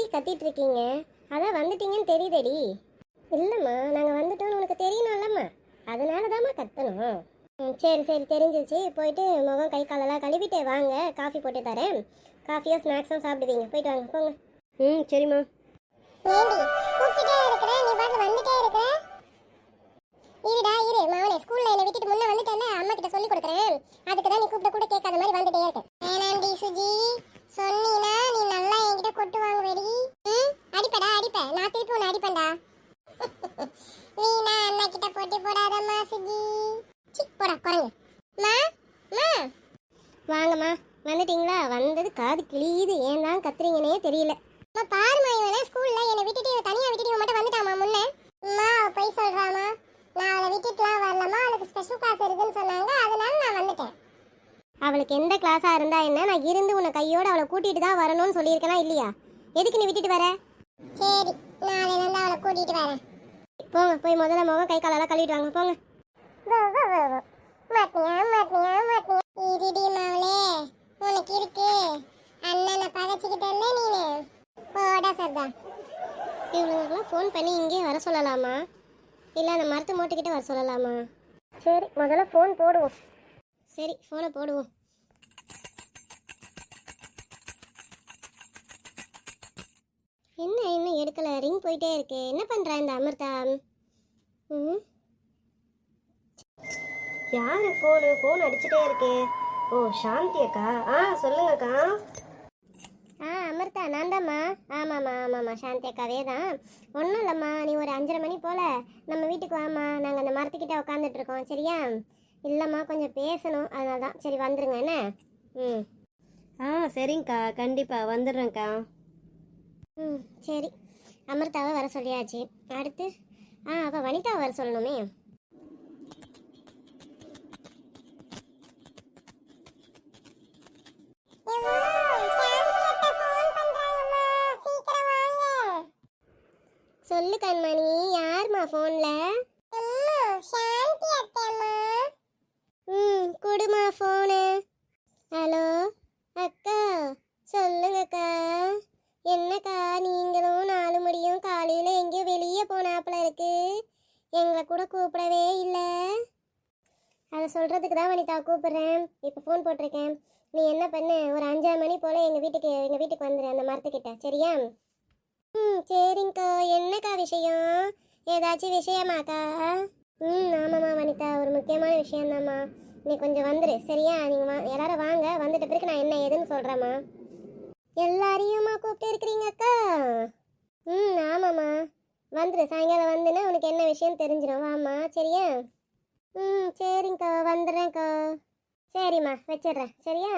ஏண்டி கத்திட்டு இருக்கீங்க? அதான் வந்துட்டீங்கன்னு தெரியுதேடி. இல்லைம்மா, நாங்கள் வந்துட்டோம்னு உனக்கு தெரியணும்லம்மா, அதனால தாம்மா கத்தணும். சரி சரி, தெரிஞ்சிச்சு. போயிட்டு முகம் கை காலெல்லாம் கழுவிட்டு வாங்க, காஃபி போட்டு தரேன். காஃபியோ ஸ்நாக்ஸோ சாப்பிடுவீங்க, போயிட்டு வாங்க போங்க. சரிம்மா. ஏண்டி கூப்பிட்டுட்டே இருக்கிறேன், நீ பாட்டு வந்துட்டே இருக்கிற? இருடா இரு மாவனே, ஸ்கூல்ல என்னை விட்டுட்டு முன்ன வந்துட்டேன்ல, அம்மா கிட்ட சொல்லி கொடுக்குறேன். அதுக்கு தான் நீ கூப்பிட்ட கூட கேட்காத மாதிரி வந்துட்டே இருக்கு. வேணாண்டி சுஜி, சொன்னீனா நீ நல்லா என்கிட்ட கொட்டு வாங்குவேடி. அடிப்படா அடிப்ப, நான் திருப்பி உன்னை அடிப்பேன்டா. நீனா அண்ணா கிட்ட போட்டி போடாதம்மா சுஜி. போடா குரங்கு. மா மா வாங்கம்மா. வந்துட்டீங்களா? வந்தது காது கிளியுது, ஏன் தான் கத்துறீங்கன்னே தெரியல. அம்மா பாருமா, இவனே ஸ்கூல்ல என்னை விட்டுட்டு தனியா விட்டுட்டு இவன் மட்டும் வந்துட்டாமா முன்ன. அம்மா போய் சொல்றாமா, நான் அவளை விட்டுட்டுலாம் வரலம்மா, அவளுக்கு ஸ்பெஷல் கிளாஸ் இருக்குன்னு சொன்னாங்க, அதனால நான் வந்துட்டேன். அவளுக்கு எந்த கிளாஸா இருந்தா என்ன, நான் இருந்து உன்னை கையோட அவளை கூட்டிட்டு தான் வரணும்னு சொல்லியிருக்கேனா இல்லையா? எதுக்கு நீ விட்டுட்டு வர? சரி, நாளையில இருந்து அவளை கூட்டிட்டு வரேன். போங்க, போய் முதல்ல முகம் கை காலெல்லாம் கழுவிட்டு வாங்க போங்க. இருடி மாவளே, உனக்கு இருக்கு. அண்ணனை பகச்சிக்கிட்டே நீனு போடா சர்தா. இவங்களுக்கெல்லாம் ஃபோன் பண்ணி இங்கே வர சொல்லலாமா, இல்லை அந்த மரத்தை மூட்டுக்கிட்ட வர சொல்லலாமா? சரி, முதல்ல ஃபோன் போடுவோம். சரி, ஃபோனை போடுவோம். என்ன இன்னும் எடுக்கலை? ரிங் போயிட்டே இருக்கு. என்ன பண்ணுறா இந்த அமிர்தா? யாரு ஃபோன் அடிச்சுட்டே இருக்கு? ஓ, சாந்தி அக்கா. சொல்லுங்கக்கா. அமிர்தா, நான் தாம்மா. ஆமாம்மா, சாந்தி அக்காவே தான். ஒன்றும் இல்லைம்மா, நீ ஒரு 5:30 மணி போல் நம்ம வீட்டுக்கு வாம்மா, நாங்கள் அந்த மரத்துக்கிட்ட உட்காந்துட்டு இருக்கோம், சரியா? இல்லைம்மா, கொஞ்சம் பேசணும், அதனால தான். சரி வந்துருங்க என்ன? சரிங்கக்கா, கண்டிப்பாக வந்துடுறேங்க்கா. சரி, அமிர்தாவை வர சொல்லியாச்சு. அடுத்து அவள் வனிதாவை வர சொல்லணுமே. சொல்லு கண்மணி, யாருமா ஃபோன்ல? குடுமா ஃபோனு. ஹலோ அக்கா, சொல்லுங்கக்கா. என்னக்கா, நீங்களும் 4 முடியும் காலையில் எங்கேயோ வெளியே போனாப்புல இருக்கு, எங்களை கூட கூப்பிடவே இல்லை. அதை சொல்கிறதுக்கு தான் வனிதா கூப்பிட்றேன். இப்போ ஃபோன் போட்டிருக்கேன். நீ என்ன பண்ணு, ஒரு 5:30 மணி போல் எங்கள் வீட்டுக்கு வந்துடு, அந்த மரத்துக்கிட்ட, சரியா? சரிங்கக்கா. என்னக்கா விஷயம்? ஏதாச்சும் விஷயமாக்கா? ஆமாம்மா வனிதா, ஒரு முக்கியமான விஷயந்தாம்மா. நீ கொஞ்சம் வந்துடு, சரியா? நீங்கள் எல்லாரும் வாங்க, வந்துட்ட பிறகு நான் என்ன ஏதுன்னு சொல்கிறேம்மா. எல்லாரையும்மா கூப்பிட்டு இருக்கிறீங்க அக்கா? ஆமாம்மா, வந்துடு. சாயங்காலம் வந்துன்னா உனக்கு என்ன விஷயம் தெரிஞ்சிடும், வாம்மா, சரியா? சரிங்கக்கா, வந்துடுறேன்க்கா. சரிம்மா, வச்சிடுறேன், சரியா?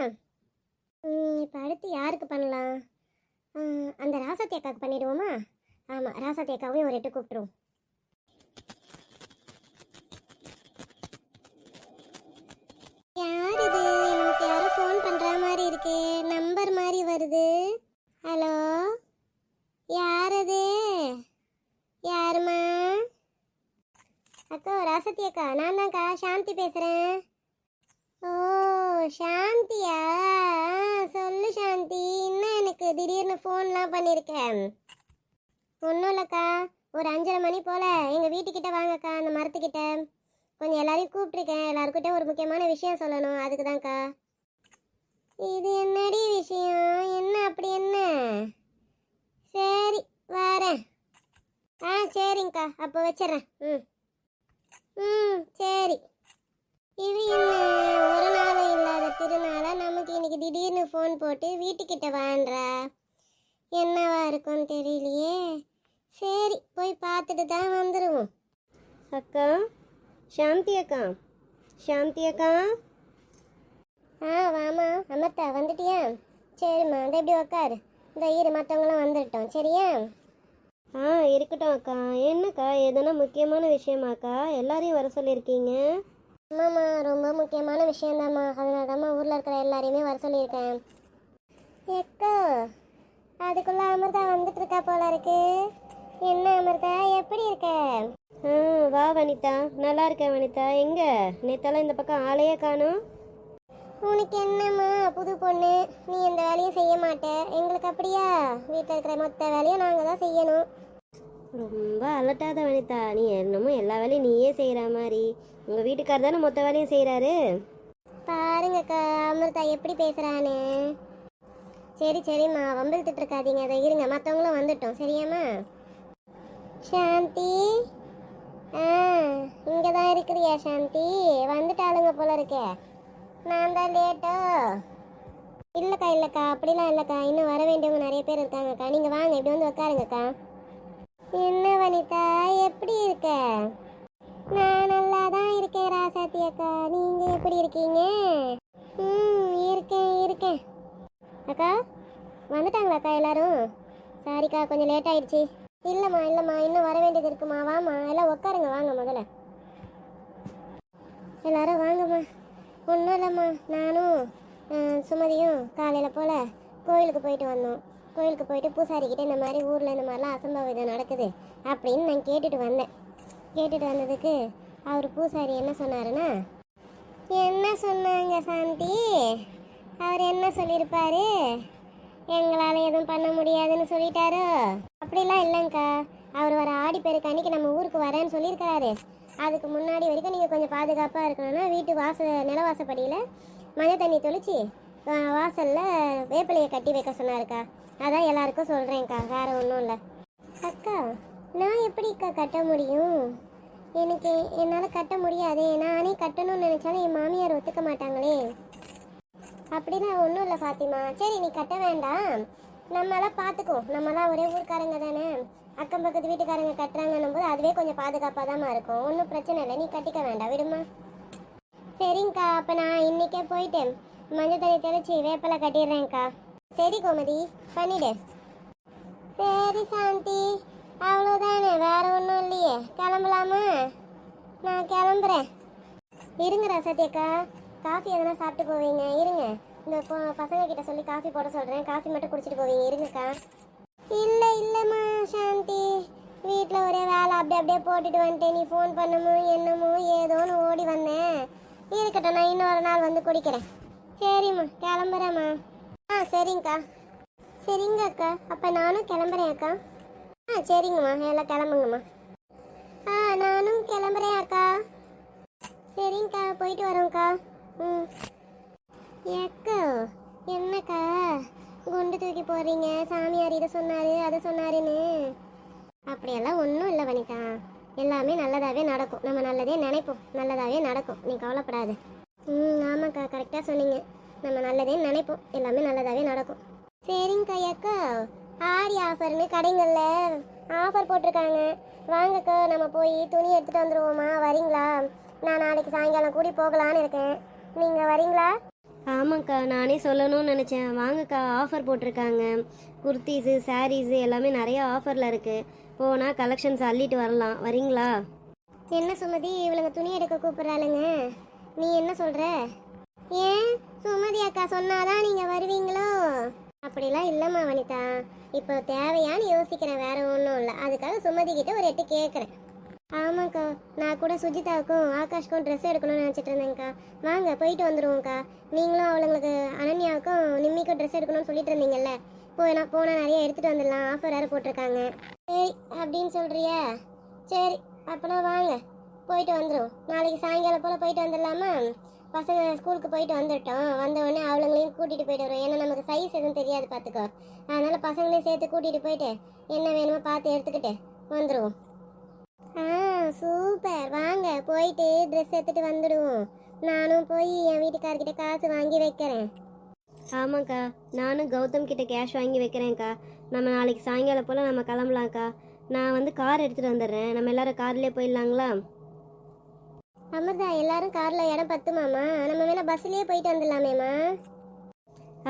இப்போ அடுத்து யாருக்கு பண்ணலாம்? அந்த ராசாத்தி அக்காவுக்கு பண்ணிடுவோமா? ஆமாம், ராசாத்தி அக்காவையும் ஒரு 8 கூப்பிட்டுருவோம். யார் இது? எனக்கு யாரோ ஃபோன் பண்ணுற மாதிரி இருக்கு, நம்பர் மாதிரி வருது. ஹலோ, யார் அது? யாருமா? அக்கா, ராசாத்தி அக்கா, நான் தான்க்கா, சாந்தி பேசுகிறேன். ஓ, சாந்தியா? சொல்லு சாந்தி, இன்னும் எனக்கு திடீர்னு ஃபோன்லாம் பண்ணியிருக்கேன். ஒன்றும் இல்லைக்கா, ஒரு 5:30 மணி போல் எங்கள் வீட்டுக்கிட்ட வாங்கக்கா, அந்த மரத்துக்கிட்ட. கொஞ்சம் எல்லாரையும் கூப்பிட்ருக்கேன், எல்லாருக்கிட்ட ஒரு முக்கியமான விஷயம் சொல்லணும், அதுக்கு தான்க்கா. இது என்னடி விஷயம்? என்ன அப்படி என்ன? சரி, வரேன். சரிங்கக்கா, அப்போ வச்சிட்றேன். சரி. இது என்ன ஒரு நாளும் இல்லாத திருநாளா நமக்கு இன்னைக்கு திடீர்னு ஃபோன் போட்டு வீட்டுக்கிட்ட வான்றா? என்னவா இருக்கும்னு தெரியலையே. சரி, போய் பார்த்துட்டு தான் வந்துடுவோம். அக்கா, சாந்தி அக்கா. சாந்தி அக்கா. வாமா அமிர்தா, வந்துட்டியா? சரிம்மா, அதை எப்படி உக்காரு. இந்த இரு, மற்றவங்களாம் வந்துட்டோம், சரியா? இருக்கட்டும் அக்கா. என்னக்கா, எதனா முக்கியமான விஷயமாக்கா எல்லாரையும் வர சொல்லியிருக்கீங்க? ஆமாம்மா, ரொம்ப முக்கியமான விஷயந்தாம்மா, அதனால தாம்மா ஊரில் இருக்கிற எல்லாரையுமே வர சொல்லியிருக்கேன். எக்கோ, அதுக்குள்ளே அமிர்தா வந்துட்டு இருக்கா போல இருக்கு. என்ன அமிர்தா, எப்படி இருக்க? வா வனிதா, நல்லா இருக்கேன் வனிதா. எங்கே நேத்தாலாம் இந்த பக்கம் ஆளையே காணும்? உனக்கு என்னம்மா புது பொண்ணு, நீ எந்த வேலையும் செய்ய மாட்ட. எங்களுக்கு அப்படியா? வீட்டில் இருக்கிற மொத்த வேலையும் நாங்கள் தான் செய்யணும். ரொம்ப அலட்டாத வனிதா, நீ என்னமோ எல்லா வேலையும் நீயே செய்கிற மாதிரி. உங்கள் வீட்டுக்கார் தானே மொத்த வேலையும் செய்கிறாரு. பாருங்கக்கா அமிர்தா எப்படி பேசுகிறான்னு. சரி சரிம்மா, வம்பிழுத்துட்டு இருக்காதீங்க. அதை இருங்க, மற்றவங்களும் வந்துட்டோம். சரியாம்மா? சாந்தி, இங்கே தான் இருக்கிறியா சாந்தி? வந்துட்டாளுங்க போல இருக்கே. நான் தான் லேட்டோ? இல்லைக்கா அப்படிலாம் இல்லைக்கா, இன்னும் வர வேண்டியவங்க நிறைய பேர் இருக்காங்கக்கா. நீங்கள் வாங்க, இப்படி வந்து உட்காருங்கக்கா. என்ன வனிதா, எப்படி இருக்க? நான் நல்லா தான் இருக்கேன் ராசாத்தி அக்கா. நீங்கள் எப்படி இருக்கீங்க? இருக்கேன் அக்கா. வந்துட்டாங்களாக்கா எல்லாரும்? சாரிக்கா, கொஞ்சம் லேட் ஆயிடுச்சு. இல்லைம்மா இன்னும் வர வேண்டியது இருக்குமா. வாம்மா, எல்லாம் உட்காருங்க, வாங்க முதல்ல எல்லாரும் வாங்கம்மா. ஒன்றும் இல்லைம்மா, நானும் சுமதியும் காலையில் போல் கோயிலுக்கு போயிட்டு வந்தோம். கோயிலுக்கு போயிட்டு பூசாரிக்கிட்ட இந்த மாதிரி ஊரில் இந்த மாதிரிலாம் அசம்பாவிதம் நடக்குது அப்படின்னு நான் கேட்டுட்டு வந்தேன். கேட்டுட்டு வந்ததுக்கு அவர் பூசாரி என்ன சொன்னாருன்னா, என்ன சொன்னாங்க சாந்தி? அவர் என்ன சொல்லியிருப்பாரு? எங்களால் எதுவும் பண்ண முடியாதுன்னு சொல்லிட்டாரோ? அப்படிலாம் இல்லைங்க்கா, அவர் வர ஆடி பெருக்கு அன்னைக்கு நம்ம ஊருக்கு வரேன்னு சொல்லியிருக்கிறாரு. அதுக்கு முன்னாடி வரைக்கும் நீங்கள் கொஞ்சம் பாதுகாப்பாக இருக்கணும்னா வீட்டு நிலவாசப்படியில் மழை தண்ணி தெளித்து வாசலில் வேப்பிலையை கட்டி வைக்க சொன்னாருக்கா. அதான் எல்லாருக்கும் சொல்கிறேன்க்கா, வேறு ஒன்றும் இல்லை. அக்கா, நான் எப்படிக்கா கட்ட முடியும்? என்னால் கட்ட முடியாதே. நானே கட்டணும்னு நினச்சாலும் என் மாமியார் ஒத்துக்க மாட்டாங்களே. அப்படிலாம் ஒன்றும் இல்லை ஃபாத்திமா. சரி, நீ கட்ட வேண்டாம், நம்மளாம் பார்த்துக்குவோம். நம்மளாம் ஒரே ஊர்க்காரங்க தானே. அக்கம் பக்கத்து வீட்டுக்காரங்க கட்டுறாங்கன்னும் போது அதுவே கொஞ்சம் பாதுகாப்பாக தான் இருக்கும். ஒன்றும் பிரச்சனை இல்லை, நீ கட்டிக்க வேண்டாம், விடுமா. சரிங்கக்கா, அப்போ நான் இன்றைக்கே போயிட்டு மஞ்சள் தண்ணி தெளிச்சு வேப்பலை கட்டிடுறேன்க்கா. சரி கோமதி, பண்ணிடு. சரி சாந்தி, அவ்வளோதானே, வேற ஒன்றும் இல்லையே. கிளம்பலாமா? நான் கிளம்புறேன். இருங்க ராசாத்தியக்கா, காஃபி எதனா சாப்பிட்டு போவீங்க? இருங்க, இந்த பசங்க கிட்ட சொல்லி காஃபி போட சொல்கிறேன். காஃபி மட்டும் குடிச்சிட்டு போவீங்க. இருங்கக்கா. இல்லைம்மா சாந்தி, வீட்டில் ஒரே வேலை அப்படியே போட்டுட்டு வந்துட்டேன். நீ ஃபோன் பண்ணமோ என்னமோ ஏதோன்னு ஓடி வந்தேன். இருக்கட்டும், நான் இன்னொரு நாள் வந்து குடிக்கிறேன். சரிம்மா, கிளம்புறேம்மா. சரிங்கக்கா. சரிங்க அக்கா, அப்போ நானும் கிளம்புறேன் அக்கா. சரிங்கம்மா, எல்லாம் கிளம்புங்கம்மா. நானும் கிளம்புறேன் அக்கா. சரிங்கக்கா, போயிட்டு வரோம்க்கா. அக்கா, என்னக்கா குண்டு தூக்கி போடுறீங்க? சாமியார் இதை சொன்னார் அதை சொன்னாருன்னு. அப்படியெல்லாம் ஒன்றும் இல்லை வனிதா, எல்லாமே நல்லதாகவே நடக்கும். நம்ம நல்லதே நினைப்போம், நல்லதாகவே நடக்கும். நீ கவலைப்படாது. ஆமாக்கா, கரெக்டாக சொன்னீங்க. நம்ம நல்லதே நினைப்போம், எல்லாமே நல்லதாகவே நடக்கும். சரிங்கக்கா. அக்கா, ஆடி ஆஃபர்னு கடைங்களில் ஆஃபர் போட்டிருக்காங்க. வாங்கக்கா, நம்ம போய் துணி எடுத்துகிட்டு வந்துடுவோமா? வரீங்களா? நான் நாளைக்கு சாயங்காலம் கூடி போகலான்னு இருக்கேன். நீங்கள் வரீங்களா? ஆமாக்கா, நானே சொல்லணும்னு நினச்சேன். வாங்கக்கா, ஆஃபர் போட்டிருக்காங்க. குர்த்தீஸு, சாரீஸு எல்லாமே நிறைய ஆஃபரில் இருக்குது. போனால் கலெக்ஷன்ஸ் அள்ளிட்டு வரலாம். வரீங்களா? என்ன சுமதி, இவளுங்க துணி எடுக்க கூப்பிட்றாளுங்க. நீ என்ன சொல்கிற? ஏன் சுமதி அக்கா சொன்னாதான் நீங்கள் வருவீங்களோ? அப்படிலாம் இல்லைம்மா வனிதா, இப்போ தேவையான்னு யோசிக்கிறேன், வேற ஒன்றும் இல்லை. அதுக்காக சுமதி கிட்ட ஒரு எட்டு கேட்குறேன். ஆமாக்கா, நான் கூட சுஜிதாவுக்கும் ஆகாஷ்க்கும் ட்ரெஸ் எடுக்கணும்னு நினச்சிட்டு இருந்தேங்க்கா. வாங்க போயிட்டு வந்துடுவோங்க்கா. நீங்களும் அவளுங்களுக்கு அனன்யாவுக்கும் நிம்மிக்கும் ட்ரெஸ் எடுக்கணும்னு சொல்லிட்டு இருந்தீங்கல்ல, போனால் நிறைய எடுத்துகிட்டு வந்துடலாம். ஆஃபர் வேறு போட்டிருக்காங்க. சரி அப்படின்னு சொல்கிறியா? சரி, அப்போனா வாங்க போயிட்டு வந்துடுவோம். நாளைக்கு சாயங்காலம் போல் போயிட்டு வந்துடலாமா? பசங்க ஸ்கூலுக்கு போயிட்டு வந்துட்டோம். வந்தவுடனே அவளுங்களையும் கூட்டிகிட்டு போயிட்டு வருவோம். ஏன்னா நமக்கு சைஸ் எதுவும் தெரியாது பார்த்துக்கோ. அதனால் பசங்களையும் சேர்த்து கூட்டிகிட்டு போயிட்டு என்ன வேணுமோ பார்த்து எடுத்துக்கிட்டு வந்துடுவோம். சூப்பர், வாங்க போயிட்டு ட்ரெஸ் எடுத்துகிட்டு வந்துடுவோம். நானும் போய் என் வீட்டுக்காரர்கிட்ட காசு வாங்கி வைக்கிறேன். ஆமாக்கா, நானும் கௌதம் கிட்ட கேஷ் வாங்கி வைக்கிறேன்க்கா. நம்ம நாளைக்கு சாயங்காலம் போல் நம்ம கிளம்பலாம்க்கா. நான் வந்து கார் எடுத்துகிட்டு வந்துடுறேன். நம்ம எல்லாரும் கார்லேயே போயிடலாங்களா? அமிர்தா, எல்லாரும் காரில் இடம் பத்துமாம்மா? நம்ம வேணால் பஸ்லேயே போயிட்டு வந்துடலாமேம்மா?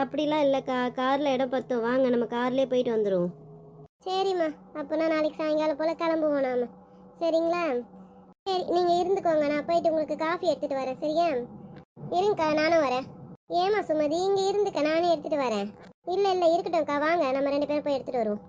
அப்படிலாம் இல்லைக்கா, காரில் இடம் பத்தும். வாங்க நம்ம கார்லேயே போயிட்டு வந்துடுவோம். சரிம்மா, அப்போனா நாளைக்கு சாயங்காலம் போல் கிளம்புவோம் நாம. சரிங்களா? சரி, நீங்கள் இருந்துக்கோங்க, நான் போயிட்டு உங்களுக்கு காஃபி எடுத்துகிட்டு வரேன். சரியா? இருங்கக்கா, நானும் வரேன். ஏமா சுமதி, இங்கே இருந்துக்க, நானே எடுத்துகிட்டு வரேன். இல்லை இருக்கட்டும்க்கா, வாங்க நம்ம 2 பேரும் போய் எடுத்துகிட்டு வருவோம்.